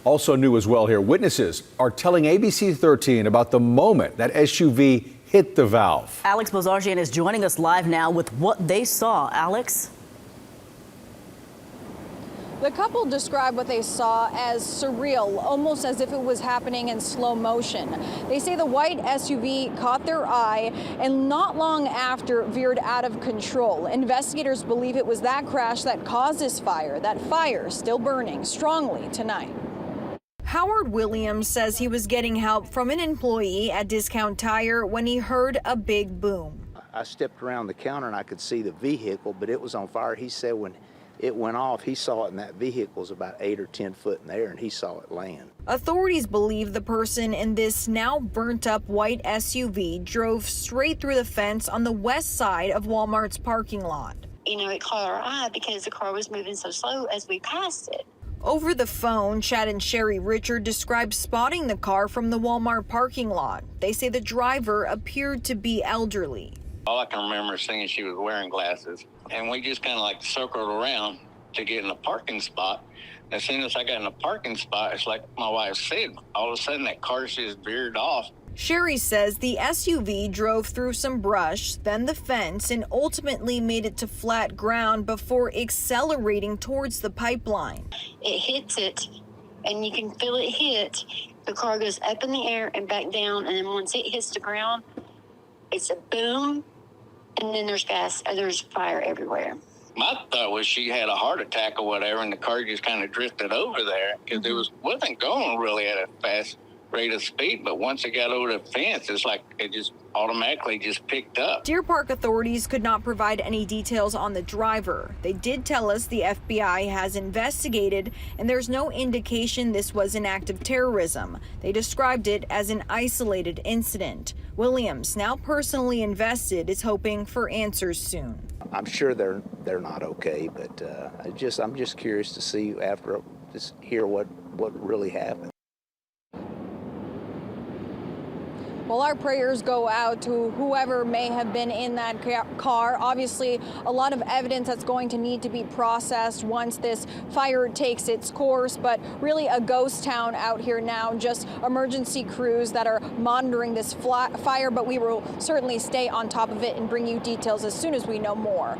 Also new as well here, witnesses are telling ABC 13 about the moment that SUV hit the valve. Alex Bozargian is joining us live now with what they saw. Alex? The couple described what they saw as surreal, almost as if it was happening in slow motion. They say the white SUV caught their eye and not long after veered out of control. Investigators believe it was that crash that caused this fire. That fire still burning strongly tonight. Howard Williams says he was getting help from an employee at Discount Tire when he heard a big boom. I stepped around the counter and I could see the vehicle, but it was on fire. He said when it went off, he saw it, and that vehicle was about 8 or 10 foot in the air, and he saw it land. Authorities believe the person in this now burnt-up white SUV drove straight through the fence on the west side of Walmart's parking lot. You know, it caught our eye because the car was moving so slow as we passed it. Over the phone, Chad and Sherry Richard described spotting the car from the Walmart parking lot. They say the driver appeared to be elderly. All I can remember is seeing she was wearing glasses, and we just kind of like circled around to get in a parking spot. As soon as I got in the parking spot, it's like my wife said, all of a sudden that car just veered off. Sherry says the SUV drove through some brush, then the fence, and ultimately made it to flat ground before accelerating towards the pipeline. It hits it, and you can feel it hit. The car goes up in the air and back down, and then once it hits the ground, it's a boom, and then there's gas, there's fire everywhere. My thought was she had a heart attack or whatever, and the car just kind of drifted over there because it wasn't going really at a fast rate of speed, but once it got over the fence, it's like it just automatically just picked up. Deer Park authorities could not provide any details on the driver. They did tell us the FBI has investigated, and there's no indication this was an act of terrorism. They described it as an isolated incident. Williams, now personally invested, is hoping for answers soon. I'm sure they're not okay, but I'm just curious to see after just hear what really happened. Well, our prayers go out to whoever may have been in that car. Obviously, a lot of evidence that's going to need to be processed once this fire takes its course, but really a ghost town out here now, just emergency crews that are monitoring this fire, but we will certainly stay on top of it and bring you details as soon as we know more.